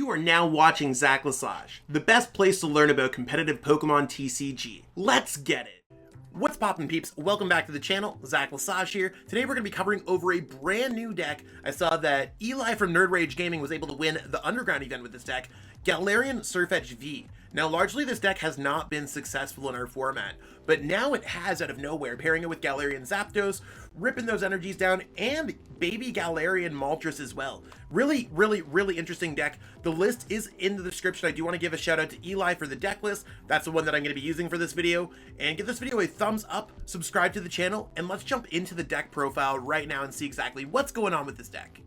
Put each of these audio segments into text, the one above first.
You are now watching Lesage, the best place to learn about competitive Pokemon TCG. Let's get it! What's poppin' peeps? Welcome back to the channel, Lesage here. Today we're going to be covering over a brand new deck. I saw that Eli from Nerd Rage Gaming was able to win the Underground event with this deck, Galarian Sirfetch'd V. Now largely this deck has not been successful in our format, but now it has out of nowhere, pairing it with Galarian Zapdos, ripping those energies down, and baby Galarian Moltres as well. Really interesting deck. The list is in the description. I do want to give a shout out to Eli for the deck list. That's the one that I'm going to be using for this video. And give this video a thumbs up, subscribe to the channel, and let's jump into the deck profile right now and see exactly what's going on with this deck.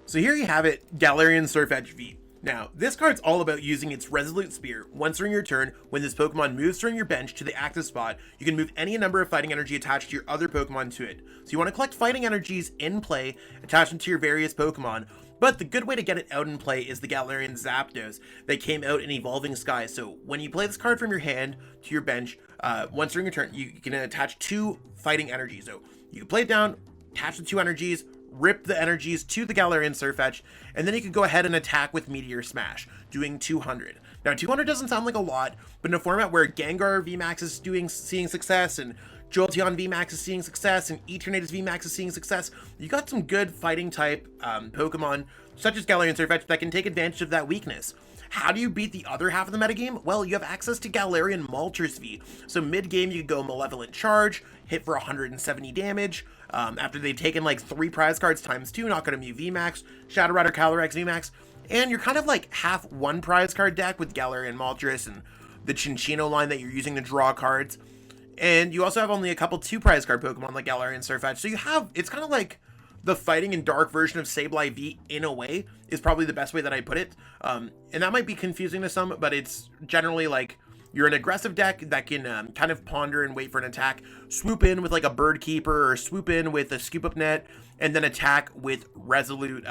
So here you have it, Galarian Sirfetch'd V. Now, this card's all about using its Resolute Spear. Once during your turn, when this Pokemon moves from your bench to the active spot, you can move any number of fighting energy attached to your other Pokemon to it. So you want to collect fighting energies in play, attach them to your various Pokemon, but the good way to get it out in play is the Galarian Zapdos that came out in Evolving Skies. So when you play this card from your hand to your bench, once during your turn, you can attach 2 fighting energies. So you can play it down, attach the 2 energies, rip the energies to the Galarian Sirfetch'd, and then you can go ahead and attack with Meteor Smash, doing 200. Now 200 doesn't sound like a lot, but in a format where Gengar VMAX is seeing success, and Jolteon VMAX is seeing success, and ETERNATUS VMAX is seeing success, you got some good fighting type Pokemon, such as Galarian Sirfetch'd, that can take advantage of that weakness. How do you beat the other half of the metagame? Well, you have access to Galarian Moltres V. So mid-game, you could go Malevolent Charge, hit for 170 damage. After they've taken like 3 prize cards times 2, not going to be VMAX, Shadow Rider, Calyrex VMAX. And you're kind of like half 1 prize card deck with Galarian Moltres and the Cinccino line that you're using to draw cards. And you also have only a couple 2 prize card Pokemon like Galarian Sirfetch'd. So you have, it's kind of like the fighting and dark version of Sableye V in a way, is probably the best way that I put it. And that might be confusing to some, but it's generally like you're an aggressive deck that can kind of ponder and wait for an attack, swoop in with like a Bird Keeper or swoop in with a Scoop Up Net, and then attack with Resolute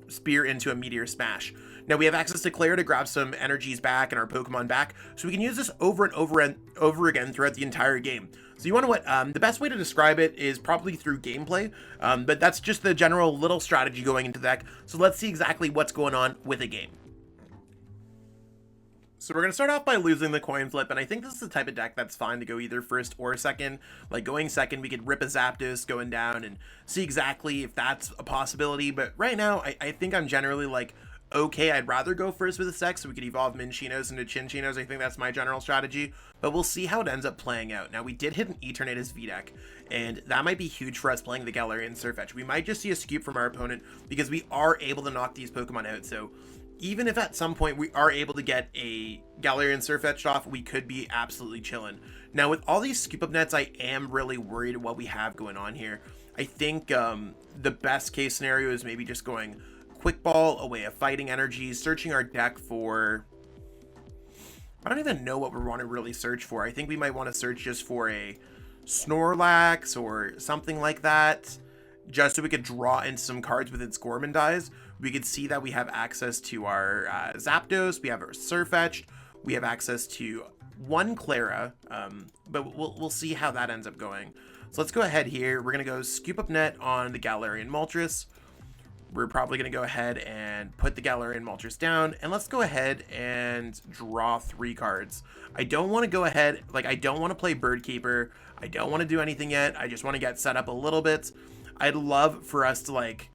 Spear into a Meteor Smash. Now we have access to Klara to grab some energies back and our Pokemon back, so we can use this over and over again throughout the entire game. So you want to what, the best way to describe it is probably through gameplay, but that's just the general little strategy going into the deck. So let's see exactly what's going on with a game. So we're going to start off by losing the coin flip, and I think this is the type of deck that's fine to go either first or second. Like going second, we could rip a Zapdos going down and see exactly if that's a possibility, but right now I think I'm generally like, okay, I'd rather go first with a sec so we could evolve Minccinos into Cinccinos. I think that's my general strategy, but we'll see how it ends up playing out. Now we did hit an Eternatus V deck, and that might be huge for us playing the Galarian Sirfetch'd. We might just see a scoop from our opponent because we are able to knock these Pokemon out. So even if at some point we are able to get a Galarian Sirfetch'd off, we could be absolutely chilling. Now with all these Scoop Up Nets, I am really worried what we have going on here. I think the best case scenario is maybe just going Quick Ball, away of fighting energies, searching our deck for, I don't even know what we want to really search for. I think we might want to search just for a Snorlax or something like that, just so we could draw in some cards with its Gourmandize. We could see that we have access to our Zapdos, we have our Sirfetch'd, we have access to 1 Klara, but we'll see how that ends up going. So let's go ahead here. We're going to go Scoop Up Net on the Galarian Moltres. We're probably going to go ahead and put the Galarian Moltres down, and let's go ahead and draw 3 cards. I don't want to go ahead, like I don't want to play Bird Keeper. I don't want to do anything yet. I just want to get set up a little bit. I'd love for us to like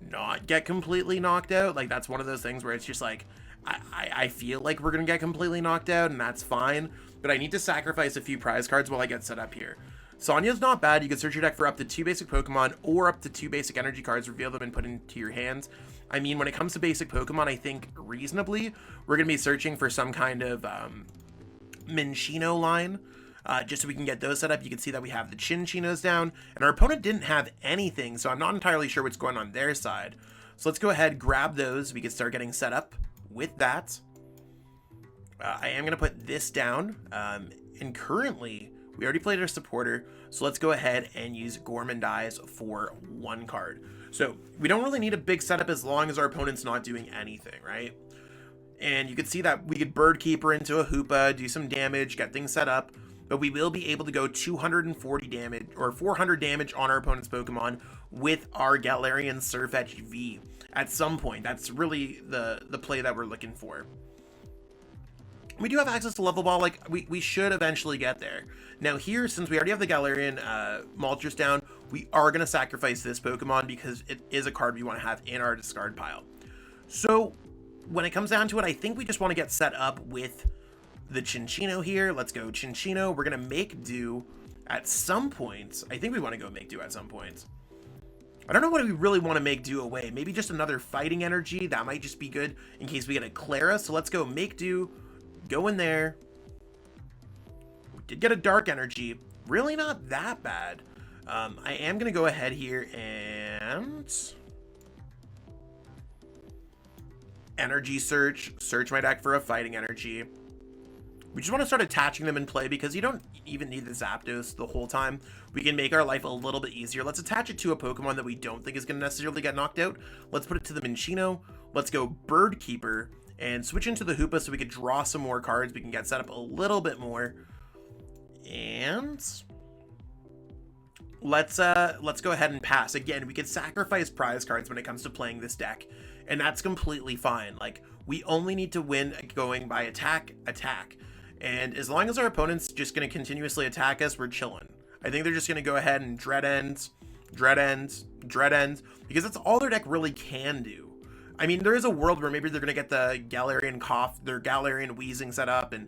not get completely knocked out. Like that's one of those things where it's just like, I feel like we're going to get completely knocked out, and that's fine, but I need to sacrifice a few prize cards while I get set up here. Sonia's not bad. You can search your deck for up to 2 basic Pokemon or up to 2 basic energy cards, reveal them and put into your hands. I mean, when it comes to basic Pokemon, I think reasonably we're going to be searching for some kind of Minccino line, just so we can get those set up. You can see that we have the Cinccinos down, and our opponent didn't have anything, so I'm not entirely sure what's going on their side. So let's go ahead, grab those. We can start getting set up with that. I am going to put this down, and currently we already played our supporter, so let's go ahead and use Gourmandize for 1 card. So we don't really need a big setup as long as our opponent's not doing anything, right? And you can see that we could Bird Keeper into a Hoopa, do some damage, get things set up, but we will be able to go 240 damage or 400 damage on our opponent's Pokemon with our Galarian Sirfetch'd V. at some point. That's really the play that we're looking for. We do have access to Level Ball, like, we should eventually get there. Now here, since we already have the Galarian Moltres down, we are going to sacrifice this Pokemon because it is a card we want to have in our discard pile. So, when it comes down to it, I think we just want to get set up with the Cinccino here. Let's go Cinccino. We're going to make do at some points. I think we want to go make do at some points. I don't know what we really want to make do away. Maybe just another fighting energy. That might just be good in case we get a Klara. So let's go make do. Go in there. We did get a dark energy. Really not that bad. I am going to go ahead here and Energy Search. Search my deck for a fighting energy. We just want to start attaching them in play because you don't even need the Zapdos the whole time. We can make our life a little bit easier. Let's attach it to a Pokemon that we don't think is going to necessarily get knocked out. Let's put it to the Minccino. Let's go Bird Keeper and switch into the Hoopa so we could draw some more cards. We can get set up a little bit more. And let's go ahead and pass. Again, we could sacrifice prize cards when it comes to playing this deck, and that's completely fine. Like, we only need to win going by attack. And as long as our opponent's just going to continuously attack us, we're chilling. I think they're just going to go ahead and dread ends, because that's all their deck really can do. I mean, there is a world where maybe they're going to get the Galarian Cough, their Galarian Wheezing set up, and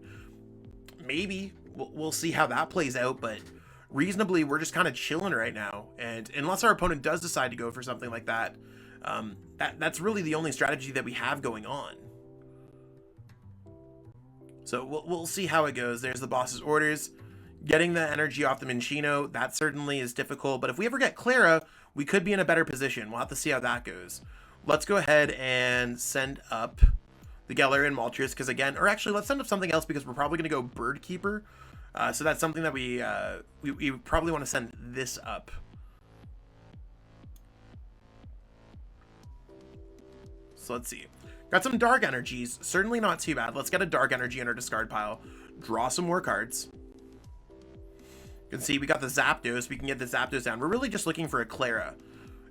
maybe we'll see how that plays out, but reasonably, we're just kind of chilling right now. And unless our opponent does decide to go for something like that, that's really the only strategy that we have going on. So we'll see how it goes. There's the boss's orders. Getting the energy off the Minccino, that certainly is difficult. But if we ever get Klara, we could be in a better position. We'll have to see how that goes. Let's go ahead and send up the Galarian Moltres, because again, or actually, let's send up something else because we're probably going to go Bird Keeper. So that's something that we probably want to send this up. So let's see. Got some dark energies. Certainly not too bad. Let's get a dark energy in our discard pile. Draw some more cards. You can see we got the Zapdos. We can get the Zapdos down. We're really just looking for a Klara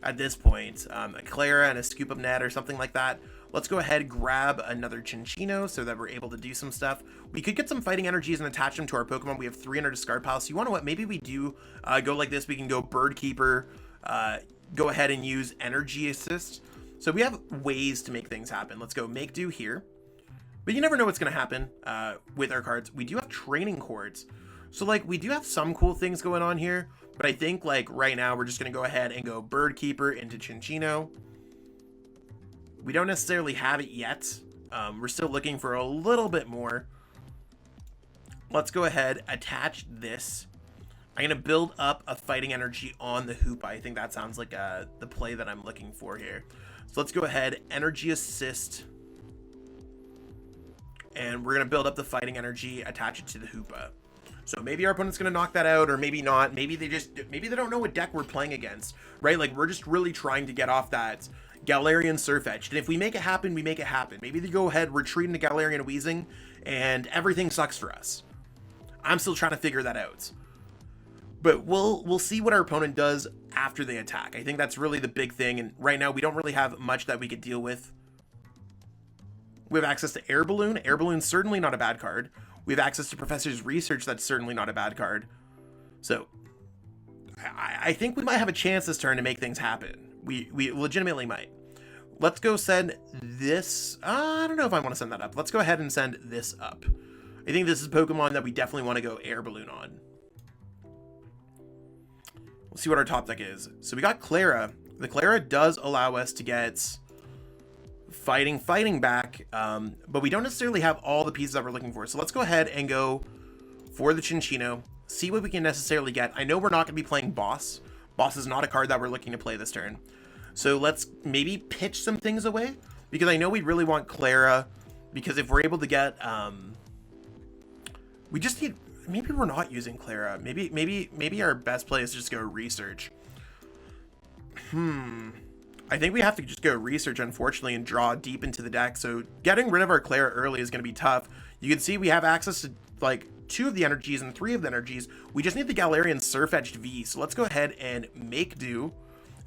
at this point. A Klara and a Scoop Up Net or something like that. Let's go ahead, grab another Cinccino so that we're able to do some stuff. We could get some fighting energies and attach them to our Pokemon. We have 3 in our discard pile. So you want to what? Maybe we do go like this. We can go Bird Keeper, go ahead and use Energy Assist. So we have ways to make things happen. Let's go make do here. But you never know what's going to happen with our cards. We do have training cords. So like we do have some cool things going on here. But I think like right now we're just going to go ahead and go Bird Keeper into Cinccino. We don't necessarily have it yet. We're still looking for a little bit more. Let's go ahead, attach this. I'm going to build up a fighting energy on the Hoopa. I think that sounds like the play that I'm looking for here. So let's go ahead, Energy Assist. And we're going to build up the fighting energy, attach it to the Hoopa. So maybe our opponent's going to knock that out, or maybe not. Maybe they don't know what deck we're playing against, right? Like, we're just really trying to get off that Galarian Sirfetch'd. And if we make it happen, we make it happen. Maybe they go ahead, retreat into Galarian Wheezing, and everything sucks for us. I'm still trying to figure that out. But we'll see what our opponent does after they attack. I think that's really the big thing. And right now, we don't really have much that we could deal with. We have access to Air Balloon. Air Balloon's certainly not a bad card. We have access to Professor's Research. That's certainly not a bad card. So I think we might have a chance this turn to make things happen. We legitimately might. Let's go send this. I don't know if I want to send that up. Let's go ahead and send this up. I think this is Pokemon that we definitely want to go Air Balloon on. We'll see what our top deck is. So we got Klara. The Klara does allow us to get fighting back, but we don't necessarily have all the pieces that we're looking for. So let's go ahead and go for the Cinccino, see what we can necessarily get. I know we're not going to be playing Boss. Boss is not a card that we're looking to play this turn. So let's maybe pitch some things away, because I know we really want Klara, because if we're able to get, we just need, maybe we're not using Klara. Maybe our best play is to just go Research. I think we have to just go Research, unfortunately, and draw deep into the deck. So getting rid of our Klara early is going to be tough. You can see we have access to like 2 of the energies and 3 of the energies. We just need the Galarian Sirfetch'd V. So let's go ahead and make do.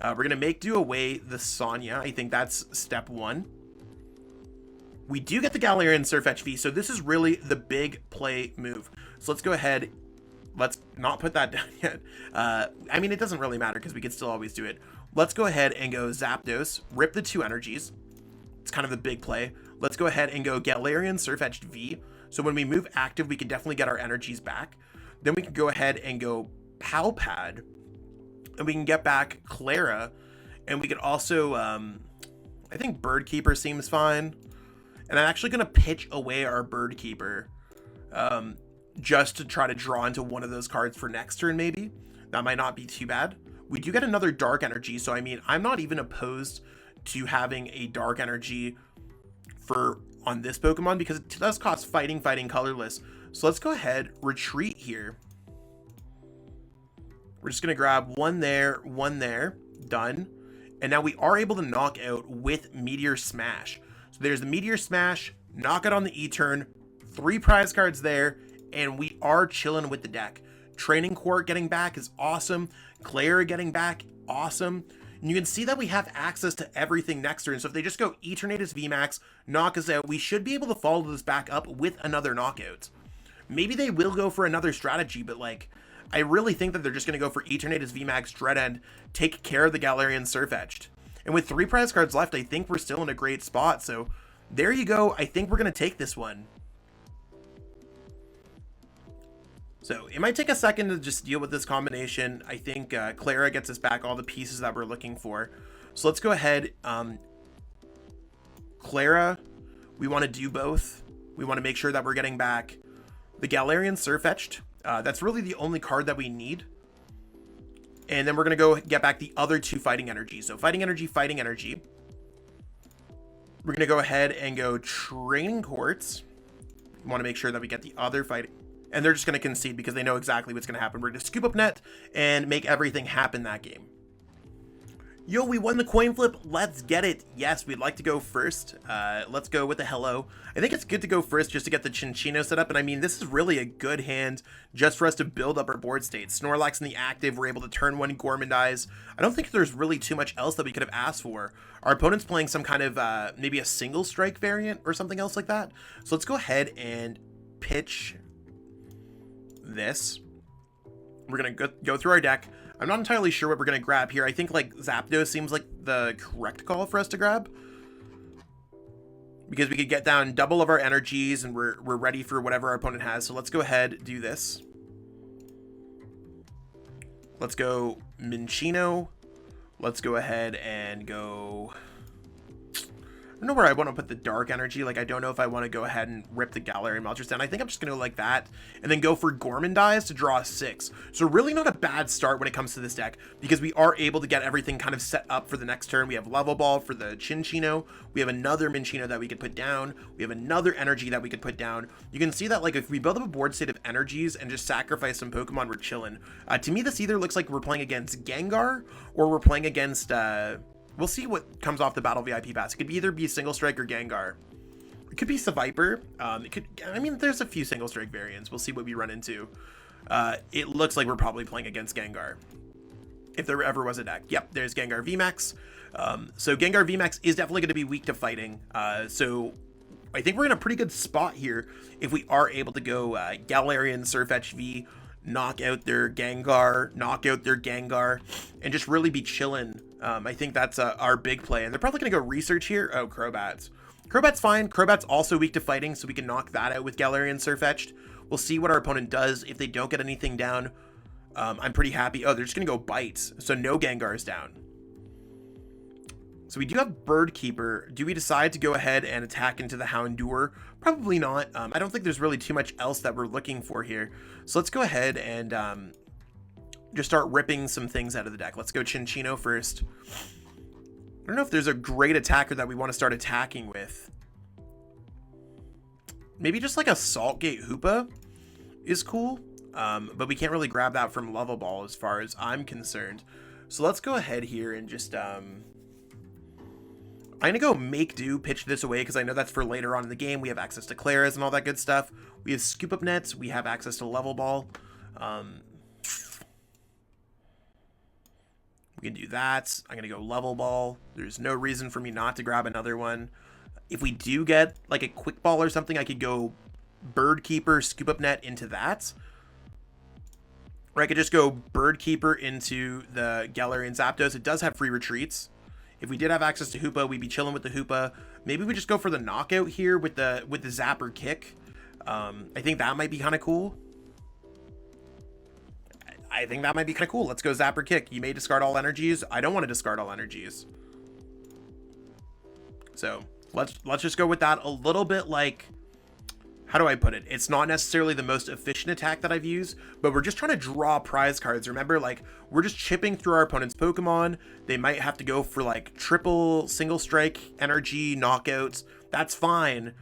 We're going to make do away the Sonia. I think that's step one. We do get the Galarian Sirfetch'd V, so this is really the big play move. So let's go ahead. Let's not put that down yet. I mean, it doesn't really matter because we can still always do it. Let's go ahead and go Zapdos, rip the 2 energies. It's kind of the big play. Let's go ahead and go Galarian Sirfetch'd V. So when we move active, we can definitely get our energies back. Then we can go ahead and go Pal Pad, and we can get back Klara, and we could also, I think Bird Keeper seems fine. And I'm actually going to pitch away our Bird Keeper just to try to draw into one of those cards for next turn, maybe. That might not be too bad. We do get another Dark Energy, so I mean, I'm not even opposed to having a Dark Energy on this Pokemon because it does cost fighting, colorless. So let's go ahead, retreat here. We're just going to grab one there, done. And now we are able to knock out with Meteor Smash. So there's the Meteor Smash, knock it on the E-turn, 3 prize cards there, and we are chilling with the deck. Training Court getting back is awesome. Klara getting back, awesome. And you can see that we have access to everything next turn. So if they just go ETERNATUS VMAX, knock us out, we should be able to follow this back up with another knockout. Maybe they will go for another strategy, but like, I really think that they're just going to go for ETERNATUS VMAX Dread End, take care of the Galarian Sirfetch'd. And with 3 prize cards left, I think we're still in a great spot. So there you go. I think we're going to take this one. So it might take a second to just deal with this combination. I think Klara gets us back all the pieces that we're looking for. So let's go ahead. Klara, we want to do both. We want to make sure that we're getting back the Galarian Sirfetch'd. That's really the only card that we need. And then we're going to go get back the other 2 fighting energies. So fighting energy. We're going to go ahead and go Training Courts. We want to make sure that we get the other fighting. And they're just going to concede because they know exactly what's going to happen. We're going to Scoop Up Net and make everything happen that game. Yo, we won the coin flip. Let's get it. Yes, we'd like to go first. Let's go with the hello. I think it's good to go first just to get the Cinccino set up. And I mean, this is really a good hand just for us to build up our board state. Snorlax in the active. We're able to turn 1 Gormandize. I don't think there's really too much else that we could have asked for. Our opponent's playing some kind of maybe a single strike variant or something else like that. So let's go ahead and pitch this. We're going to go through our deck. I'm not entirely sure what we're going to grab here. I think like Zapdos seems like the correct call for us to grab, because we could get down double of our energies and we're ready for whatever our opponent has. So let's go ahead, do this. Let's go Minccino. Let's go ahead and go... I don't know where I want to put the Dark Energy. Like, I don't know if I want to go ahead and rip the Galarian Moltres down. I think I'm just going to go like that and then go for Gormandize to draw a 6. So really not a bad start when it comes to this deck, because we are able to get everything kind of set up for the next turn. We have Level Ball for the Cinccino. We have another Minccino that we could put down. We have another energy that we could put down. You can see that, like, if we build up a board state of energies and just sacrifice some Pokemon, we're chilling. To me, this either looks like we're playing against Gengar or we're playing against... we'll see what comes off the Battle VIP Pass. It could either be Single Strike or Gengar. It could be Seviper. It could. I mean, there's a few Single Strike variants. We'll see what we run into. It looks like we're probably playing against Gengar, if there ever was a deck. Yep, there's Gengar VMAX. So Gengar VMAX is definitely going to be weak to fighting. So I think we're in a pretty good spot here if we are able to go Galarian Sirfetch'd V, knock out their Gengar, and just really be chilling. I think that's our big play. And they're probably going to go Research here. Oh, Crobats. Crobat's fine. Crobat's also weak to fighting, so we can knock that out with Galarian Sirfetch'd. We'll see what our opponent does. If they don't get anything down, I'm pretty happy. Oh, they're just going to go Bite. So no Gengars down. So we do have Bird Keeper. Do we decide to go ahead and attack into the Houndour? Probably not. I don't think there's really too much else that we're looking for here. So let's go ahead and just start ripping some things out of the deck. Let's go Cinccino first. I don't know if there's a great attacker that we want to start attacking with. Maybe just like a Saltgate Hoopa is cool. But we can't really grab that from Level Ball as far as I'm concerned. So let's go ahead here and just... I'm going to go Make Do, pitch this away, because I know that's for later on in the game. We have access to Klara's and all that good stuff. We have Scoop Up Nets. We have access to Level Ball. We We can do that. I'm going to go Level Ball. There's no reason for me not to grab another one. If we do get like a Quick Ball or something, I could go Bird Keeper, Scoop Up Net into that. Or I could just go Bird Keeper into the Galarian Zapdos. It does have free retreats. If we did have access to Hoopa, we'd be chilling with the Hoopa. Maybe we just go for the knockout here with the Zapper kick. I think that might be kind of cool. I think that might be kind of cool. Let's go Zapper kick. You may discard all energies. I don't want to discard all energies. So let's just go with that. A little bit like, how do I put it? It's not necessarily the most efficient attack that I've used, but we're just trying to draw prize cards. Remember, like, we're just chipping through our opponent's Pokemon. They might have to go for like triple single strike energy knockouts. That's fine.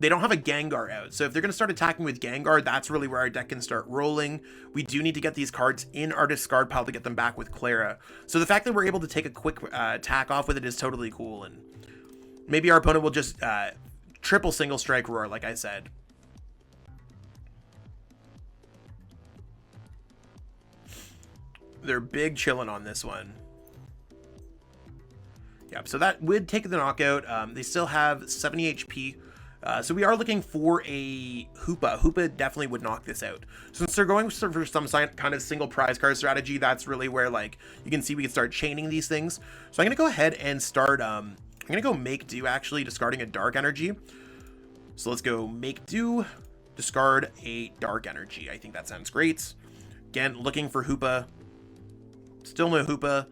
They don't have a Gengar out, so if they're going to start attacking with Gengar, that's really where our deck can start rolling. We do need to get these cards in our discard pile to get them back with Klara. So the fact that we're able to take a quick attack off with it is totally cool, and maybe our opponent will just triple single strike roar, like I said. They're big chilling on this one. Yep, so that would take the knockout. They still have 70 HP. So we are looking for a Hoopa. Hoopa definitely would knock this out. Since they're going for some kind of single prize card strategy, that's really where, like, you can see we can start chaining these things. So I'm going to go ahead and start, I'm going to go Make Do, actually, discarding a Dark Energy. So let's go Make Do, discard a Dark Energy. I think that sounds great. Again, looking for Hoopa. Still no Hoopa.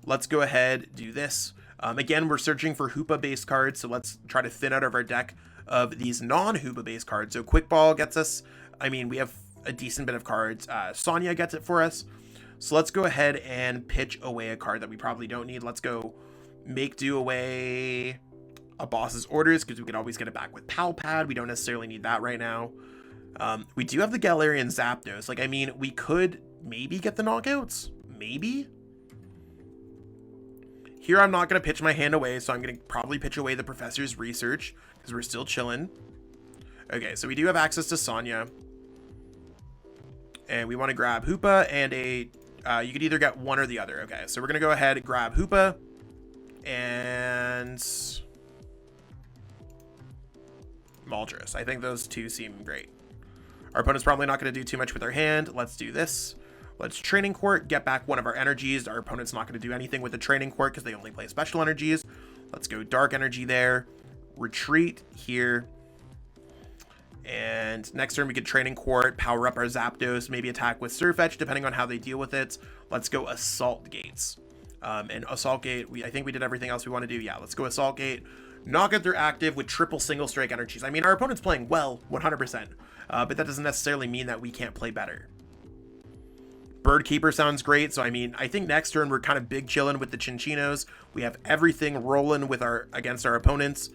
Let's go ahead, do this. Again, we're searching for Hoopa-based cards, so let's try to thin out of our deck of these non-Hoopa-based cards. So Quick Ball gets us, I mean, we have a decent bit of cards. Sonia gets it for us. So let's go ahead and pitch away a card that we probably don't need. Let's go Make Do away a Boss's Orders, because we can always get it back with Pal Pad. We don't necessarily need that right now. We do have the Galarian Zapdos. Like, I mean, we could maybe get the knockouts. Maybe. Here, I'm not going to pitch my hand away, so I'm going to probably pitch away the Professor's Research, because we're still chilling. Okay, so we do have access to Sonia. And we want to grab Hoopa and a... you could either get one or the other. Okay, so we're going to go ahead and grab Hoopa. And... Moltres. I think those two seem great. Our opponent's probably not going to do too much with their hand. Let's do this. Let's Training Court, get back one of our energies. Our opponent's not going to do anything with the Training Court because they only play special energies. Let's go Dark Energy there. Retreat here. And next turn we could Training Court, power up our Zapdos, maybe attack with Sirfetch'd depending on how they deal with it. Let's go Assault Gates. And Assault Gate, I think we did everything else we want to do. Yeah, let's go Assault Gate. Knock out their active with triple single strike energies. I mean, our opponent's playing well, 100%. But that doesn't necessarily mean that we can't play better. Bird Keeper sounds great. So, I mean, I think next turn we're kind of big chilling with the Cinccinos. We have everything rolling with against our opponents.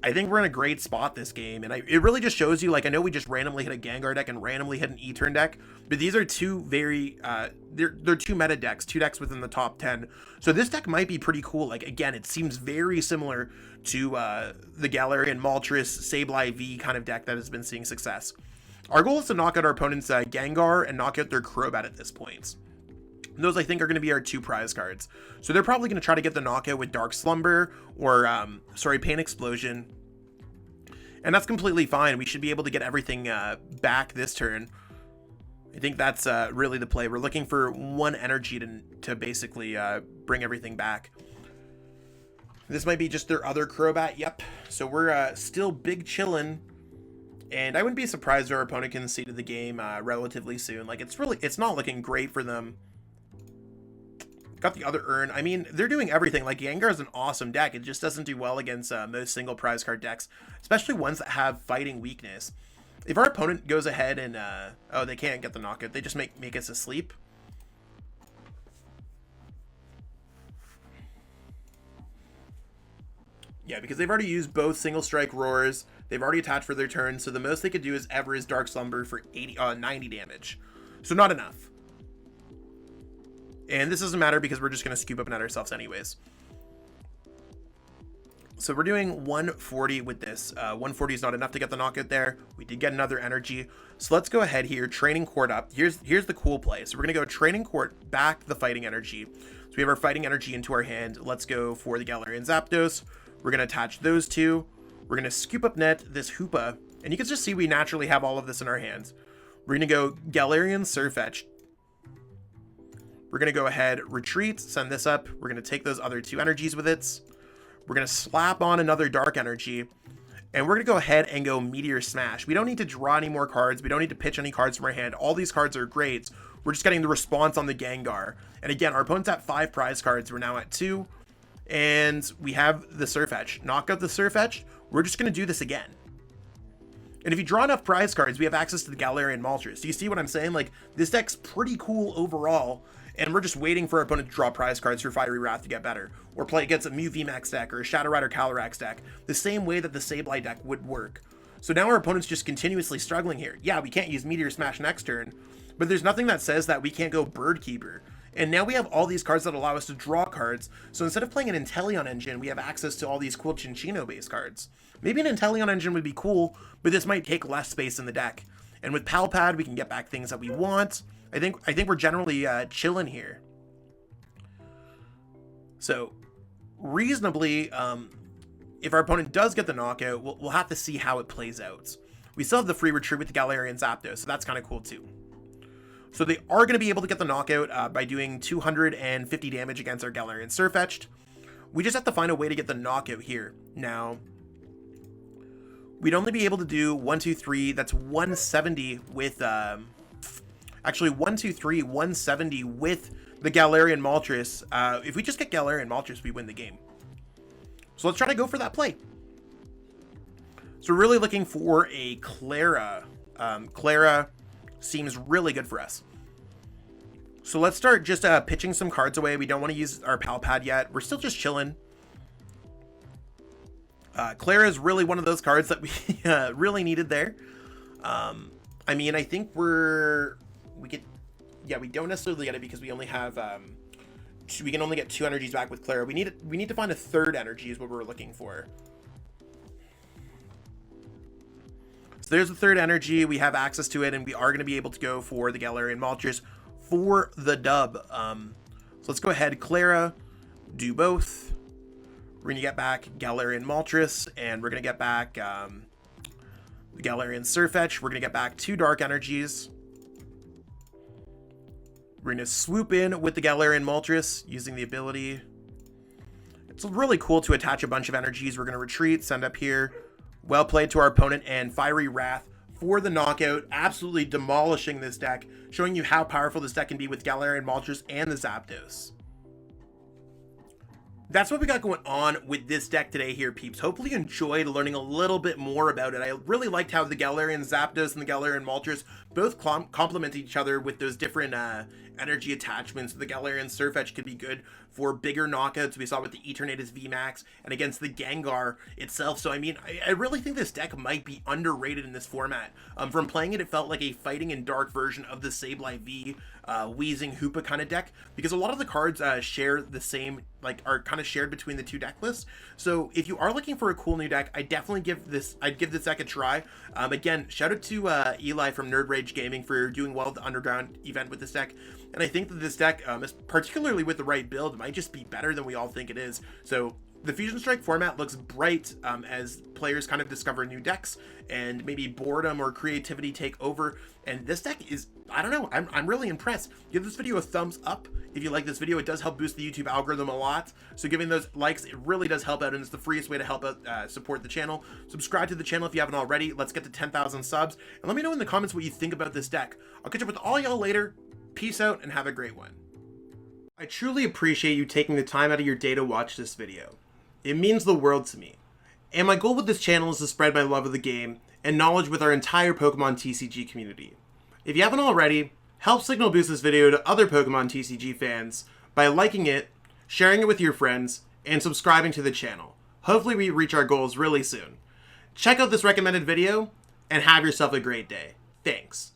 I think we're in a great spot this game. And it really just shows you, like, I know we just randomly hit a Gengar deck and randomly hit an ETERN deck. But these are two very, they're two meta decks, two decks within the top 10. So this deck might be pretty cool. Like, again, it seems very similar to the Galarian Moltres, Sableye V kind of deck that has been seeing success. Our goal is to knock out our opponent's Gengar and knock out their Crobat at this point. And those, I think, are going to be our two prize cards. So they're probably going to try to get the knockout with Dark Slumber or, Pain Explosion. And that's completely fine. We should be able to get everything back this turn. I think that's really the play. We're looking for one energy to basically bring everything back. This might be just their other Crobat. Yep. So we're still big chillin'. And I wouldn't be surprised if our opponent can see to the game relatively soon. Like, it's not looking great for them. Got the other urn. I mean, they're doing everything. Like, Gengar is an awesome deck. It just doesn't do well against most single prize card decks, especially ones that have fighting weakness. If our opponent goes ahead and, oh, they can't get the knockout. They just make us asleep. Yeah, because they've already used both single strike roars. They've already attached for their turn, so the most they could do is Dark Slumber for 90 damage. So not enough. And this doesn't matter because we're just going to Scoop Up Net ourselves anyways. So we're doing 140 with this. 140 is not enough to get the knockout there. We did get another energy. So let's go ahead here, training court up. Here's the cool play. So we're gonna go training court, back the fighting energy. So we have our fighting energy into our hand. Let's go for the Galarian Zapdos. We're gonna attach those two. We're gonna Scoop Up Net this Hoopa, and you can just see we naturally have all of this in our hands. We're gonna go Galarian Sirfetch'd. We're gonna go ahead, retreat, send this up. We're gonna take those other two energies with it. We're going to slap on another dark energy, and we're going to go ahead and go Meteor Smash. We don't need to draw any more cards. We don't need to pitch any cards from our hand. All these cards are great. We're just getting the response on the Gengar. And again, our opponent's at 5 prize cards. We're now at 2, and we have the Sirfetch'd. Knock out the Sirfetch'd. We're just going to do this again. And if you draw enough prize cards, we have access to the Galarian Moltres. Do you see what I'm saying? Like, this deck's pretty cool overall. And we're just waiting for our opponent to draw prize cards for Fiery Wrath to get better, or play against a Mew VMAX deck or a Shadow Rider Calyrex deck, the same way that the Sableye deck would work. So now our opponent's just continuously struggling here. Yeah, we can't use Meteor Smash next turn, but there's nothing that says that we can't go Bird Keeper. And now we have all these cards that allow us to draw cards, so instead of playing an Inteleon engine, we have access to all these cool Cinccino based cards. Maybe an Inteleon engine would be cool, but this might take less space in the deck. And with Pal Pad, we can get back things that we want. I think we're generally chilling here. So, reasonably, if our opponent does get the knockout, we'll have to see how it plays out. We still have the free retreat with the Galarian Zapdos, so that's kind of cool too. So they are going to be able to get the knockout by doing 250 damage against our Galarian Sirfetch'd. We just have to find a way to get the knockout here. Now, we'd only be able to do 1, 2, 3. That's 170 with... Actually, 1, 2, 3, 170 with the Galarian Moltres. If we just get Galarian Moltres, we win the game. So let's try to go for that play. So we're really looking for a Klara. Klara seems really good for us. So let's start just pitching some cards away. We don't want to use our Pal Pad yet. We're still just chilling. Klara is really one of those cards that we really needed there. I mean, I think we don't necessarily get it because we only have we can only get 2 energies back with Klara. We need to find a 3rd energy is what we're looking for. So there's the 3rd energy. We have access to it, and we are going to be able to go for the Galarian Moltres for the dub. So let's go ahead, Klara, do both. We're going to get back Galarian Moltres, and we're going to get back the Galarian Sirfetch'd. We're going to get back 2 dark energies. We're going to swoop in with the Galarian Moltres using the ability. It's really cool to attach a bunch of energies. We're going to retreat, send up here. Well played to our opponent, and Fiery Wrath for the knockout. Absolutely demolishing this deck, showing you how powerful this deck can be with Galarian Moltres and the Zapdos. That's what we got going on with this deck today here, peeps. Hopefully you enjoyed learning a little bit more about it. I really liked how the Galarian Zapdos and the Galarian Moltres both complement each other with those different energy attachments. The Galarian Sirfetch'd could be good for bigger knockouts. We saw with the ETERNATUS VMAX and against the Gengar itself. So, I mean, I really think this deck might be underrated in this format. From playing it, it felt like a fighting in dark version of the Sableye V Wheezing Hoopa kind of deck, because a lot of the cards share the same, like, are kind of shared between the 2 deck lists. So if you are looking for a cool new deck, I'd give this deck a try. Again, shout out to Eli from Nerd Rage Gaming for doing well at the Underground event with this deck. And I think that this deck, particularly with the right build, might just be better than we all think it is. So the Fusion Strike format looks bright as players kind of discover new decks and maybe boredom or creativity take over. And this deck is, I don't know, I'm really impressed. Give this video a thumbs up if you like this video. It does help boost the YouTube algorithm a lot. So giving those likes, it really does help out, and it's the freest way to help out support the channel. Subscribe to the channel if you haven't already. Let's get to 10,000 subs. And let me know in the comments what you think about this deck. I'll catch up with all y'all later. Peace out and have a great one. I truly appreciate you taking the time out of your day to watch this video. It means the world to me. And my goal with this channel is to spread my love of the game and knowledge with our entire Pokemon TCG community. If you haven't already, help signal boost this video to other Pokemon TCG fans by liking it, sharing it with your friends, and subscribing to the channel. Hopefully we reach our goals really soon. Check out this recommended video and have yourself a great day. Thanks.